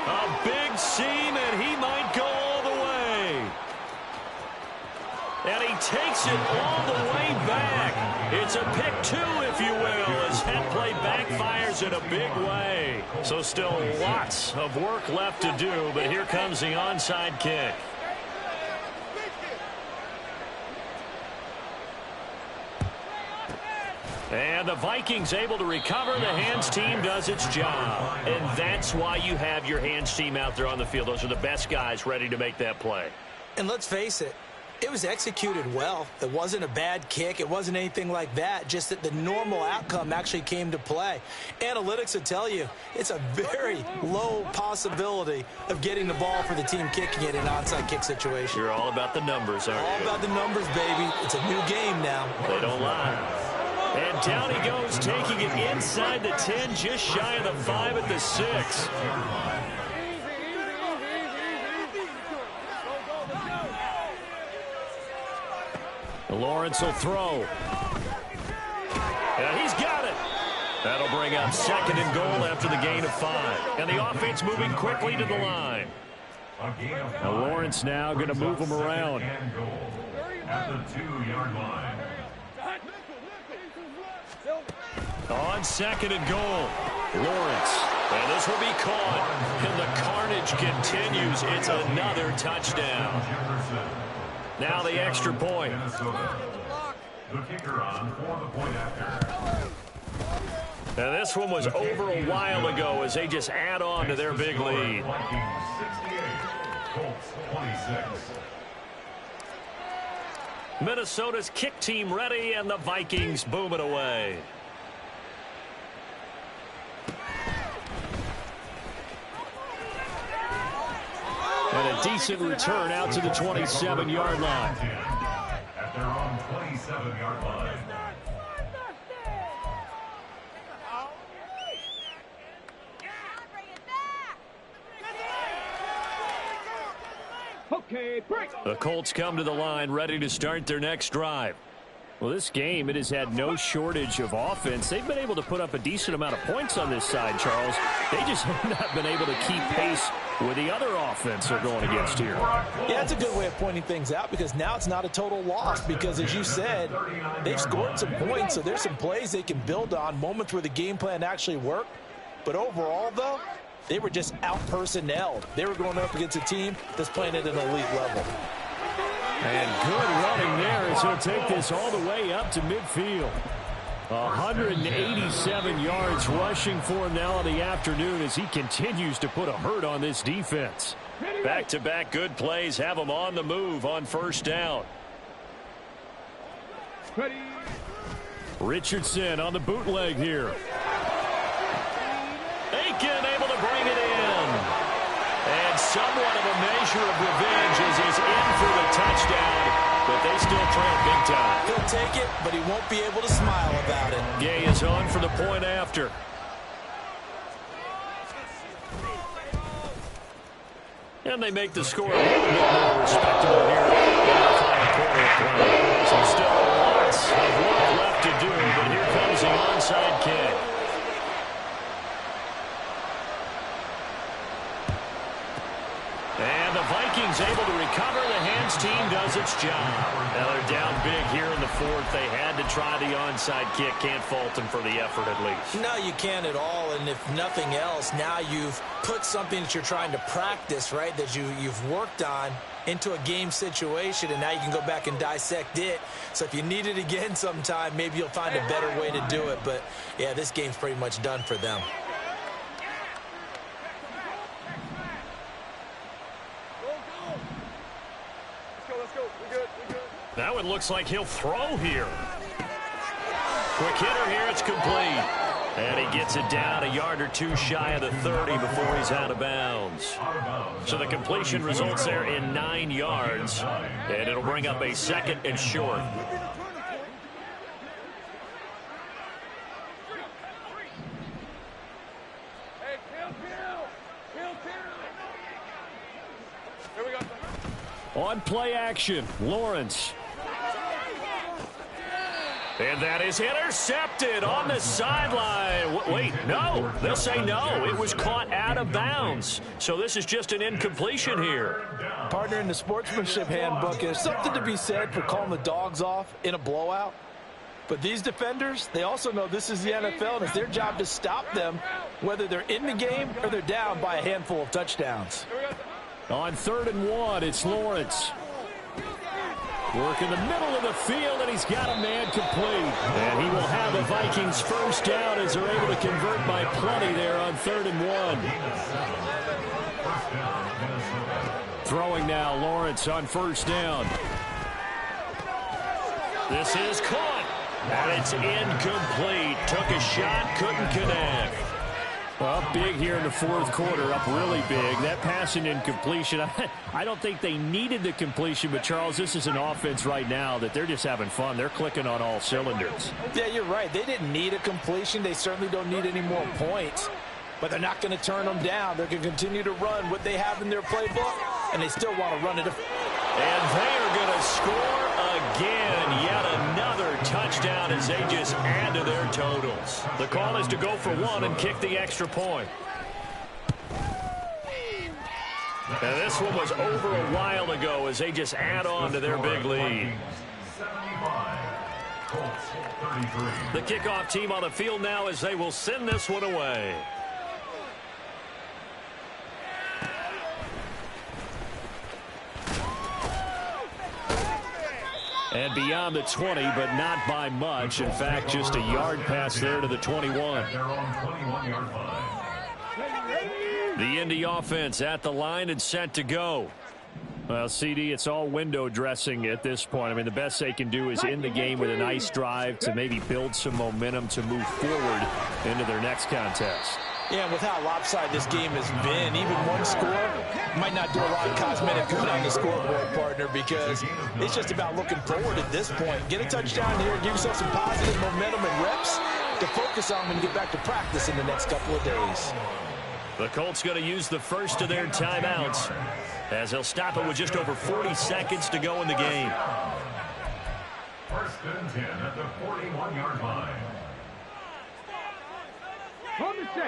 A big seam, and he might go all the way. And he takes it all the way back. It's a pick 2, if you will, as that play backfires in a big way. So still lots of work left to do, but here comes the onside kick. And the Vikings able to recover. The hands team does its job. And that's why you have your hands team out there on the field. Those are the best guys ready to make that play. And let's face it, it was executed well. It wasn't a bad kick. It wasn't anything like that. Just that the normal outcome actually came to play. Analytics will tell you it's a very low possibility of getting the ball for the team kicking it in an onside kick situation. You're all about the numbers, aren't you? All about the numbers, baby. It's a new game now. They don't lie. And down he goes, taking it inside the 10, just shy of the 5 at the 6. Lawrence will throw. And he's got it. That'll bring up 2nd and goal after the gain of 5. And the offense moving quickly to the line. Now Lawrence now going to move him around. At the 2-yard line. On 2nd and goal, Lawrence. And this will be caught. And the carnage continues. It's another touchdown. Now the extra point. The kicker on for the point after. Now this one was over a while ago as they just add on to their big lead. Vikings 68, Colts 26. Minnesota's kick team ready, and the Vikings boom it away. And a decent return out to the 27-yard line. At their own 27-yard line. The Colts come to the line ready to start their next drive. Well, this game, it has had no shortage of offense. They've been able to put up a decent amount of points on this side, Charles. They just have not been able to keep pace with the other offense they're going against here. Yeah, it's a good way of pointing things out because now it's not a total loss because, as you said, they've scored some points, so there's some plays they can build on, moments where the game plan actually worked. But overall, though, they were just out-personnelled. They were going up against a team that's playing at an elite level. And good running there as he'll take this all the way up to midfield. 187 yards rushing for him now in the afternoon as he continues to put a hurt on this defense. Back-to-back good plays have him on the move on first down. Richardson on the bootleg here. Aiken able to bring it in. And somewhat of a measure of revenge as he's in for the touchdown, but they still trail big time. He'll take it, but he won't be able to smile about it. Gay is on for the point after. And they make the score a little bit more respectable here in the final quarter of play. So still lots of work left to do, but here comes the onside kick. And the Vikings able to recover. The hands team does its job. Now they're down big here in the fourth. They had to try the onside kick. Can't fault them for the effort at least. No, you can't at all. And if nothing else, now you've put something that you're trying to practice, right, that you've worked on into a game situation, and now you can go back and dissect it. So if you need it again sometime, maybe you'll find a better way to do it. But, yeah, this game's pretty much done for them. Now it looks like he'll throw here. Quick hitter here, it's complete. And he gets it down a yard or two shy of the 30 before he's out of bounds. So the completion results there in 9 yards. And it'll bring up a second and short. On play action, Lawrence. And that is intercepted on the sideline. Wait, no. They'll say no. It was caught out of bounds. So this is just an incompletion here. Partner, in the sportsmanship handbook, there's something to be said for calling the dogs off in a blowout. But these defenders, they also know this is the NFL, and it's their job to stop them, whether they're in the game or they're down by a handful of touchdowns. On 3rd and 1, it's Lawrence. Work in the middle of the field, and he's got a man complete. And he will have the Vikings first down as they're able to convert by plenty there on 3rd and 1. Throwing now, Lawrence on first down. This is caught, and it's incomplete. Took a shot, couldn't connect. Up big here in the fourth quarter, up really big. That passing incompletion, I don't think they needed the completion, but Charles, this is an offense right now that they're just having fun. They're clicking on all cylinders. Yeah, you're right. They didn't need a completion. They certainly don't need any more points, but they're not going to turn them down. They're going to continue to run what they have in their playbook, and they still want to run it. And they are going to score again. Yet another touchdown as they just add to their totals. The call is to go for one and kick the extra point. Now this one was over a while ago as they just add on to their big lead. The kickoff team on the field now as they will send this one away. And beyond the 20, but not by much. In fact, just a yard pass there to the 21. The Indy offense at the line and set to go. Well, CD, it's all window dressing at this point. I mean, the best they can do is end the game with a nice drive to maybe build some momentum to move forward into their next contest. Yeah, with how lopsided this game has been, even one score might not do a lot of cosmetic good on the scoreboard, partner, because it's just about looking forward at this point. Get a touchdown here, give yourself some positive momentum and reps to focus on when you get back to practice in the next couple of days. The Colts going to use the first of their timeouts as they'll stop it with just over 40 seconds to go in the game. First and 10 at the 41-yard line.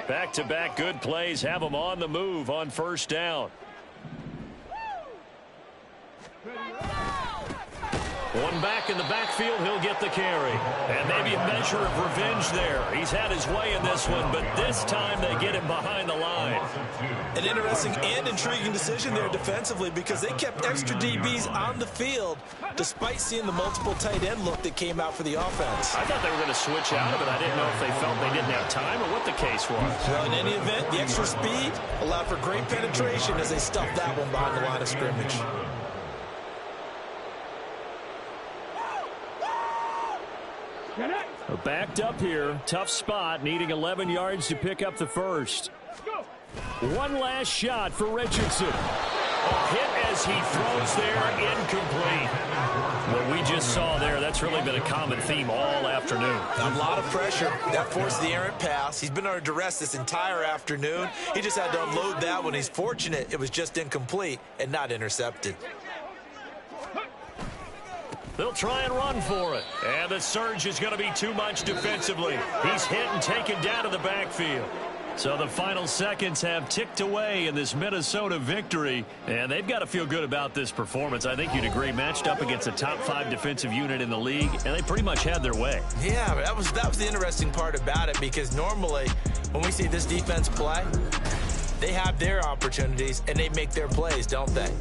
Back-to-back good plays have them on the move on first down. One back in the backfield, he'll get the carry. And maybe a measure of revenge there. He's had his way in this one, but this time they get him behind the line. An interesting and intriguing decision there defensively because they kept extra DBs on the field despite seeing the multiple tight end look that came out for the offense. I thought they were going to switch out of it. I didn't know if they felt they didn't have time or what the case was. Well, in any event, the extra speed allowed for great penetration as they stuffed that one behind the line of scrimmage. Backed up here. Tough spot, needing 11 yards to pick up the first. One last shot for Richardson. A hit as he throws there, incomplete. What we just saw there, that's really been a common theme all afternoon. A lot of pressure. That forced the errant pass. He's been under duress this entire afternoon. He just had to unload that one. He's fortunate it was just incomplete and not intercepted. They'll try and run for it. And the surge is going to be too much defensively. He's hit and taken down to the backfield. So the final seconds have ticked away in this Minnesota victory. And they've got to feel good about this performance. I think you'd agree, matched up against a top 5 defensive unit in the league. And they pretty much had their way. Yeah, that was the interesting part about it because normally when we see this defense play, they have their opportunities and they make their plays, don't they?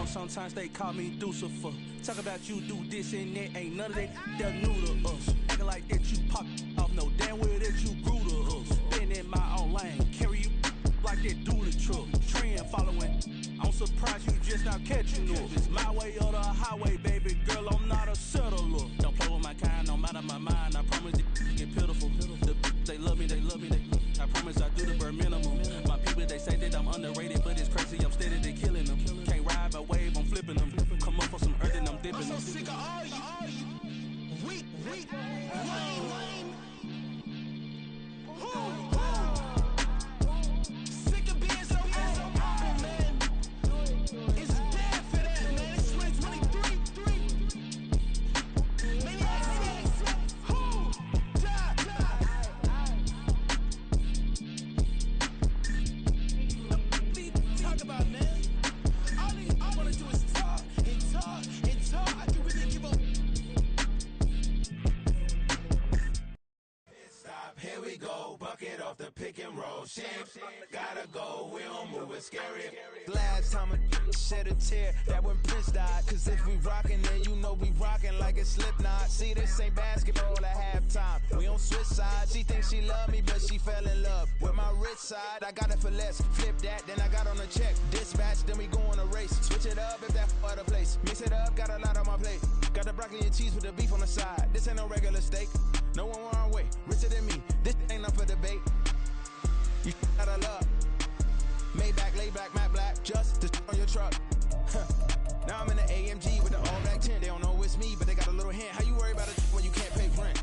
Sometimes they call me Lucifer. Talk about you do this and that. Ain't none of that. They're new to us. Acting like that you pop off. No damn well that you grew to us. Been in my own lane. Carry you like that do the truck. Trend following. I'm surprised you just now catching up. It's my way or the highway, baby girl. I'm not a settler. Don't play with my kind. No matter my mind. I promise it get pitiful. They love me. I promise I do the bare minimum. My people, they say that I'm underrated, but it's crazy. I'm steady, they killing them. Can't ride my wave, I'm flipping them. Come up for some earth and I'm dipping them. I'm so sick of all you. Weak, lame. Sick of being so humble, man. It's dead for that, man. It's 2023. Maniacs. Talk about, man. All I want to do is talk. I can really give up. Stop, here we go. Bucket off the pick and roll. Shapes, gotta go. We don't move, it's scary. Last time a shed a tear, that when Prince died. Cause if we rockin', then you know we rockin' like a Slipknot. See, this ain't basketball at halftime. We on switch sides. She thinks she love me, but she fell in love with my rich side. I got it for less. Flip that, then I got on a check. Dispatch, then we go on a race. Switch it up if that other place. Mix it up, got a lot on my plate. Got the broccoli and cheese with the beef on the side. This ain't no regular steak. No one wrong way. Richer than me. This ain't up for debate. You out of luck. Maybach, laid back, matte black. Just to on your truck. Now I'm in the AMG with the all black tint. They don't know it's me, but they got a little hint. How you worry about it when you can't pay rent?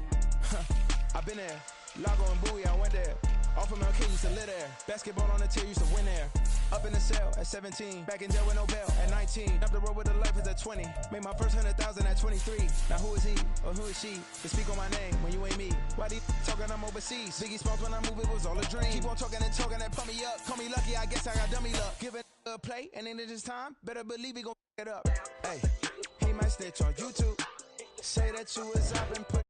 I've been there. Lago and Bowie, I went there. Off from LK, used to live there. Basketball on the tier, used to win there. Up in the cell at 17. Back in jail with no bail at 19. Up the road with the life is at 20. Made my first 100,000 at 23. Now who is he or who is she to speak on my name when you ain't me? Why they talking I'm overseas? Biggie Smalls when I move, it was all a dream. Keep on talking and pump me up. Call me lucky, I guess I got dummy luck. Give it a play, and then it's time. Better believe he gon' it up. Hey, he might snitch on YouTube. Say that you was up and put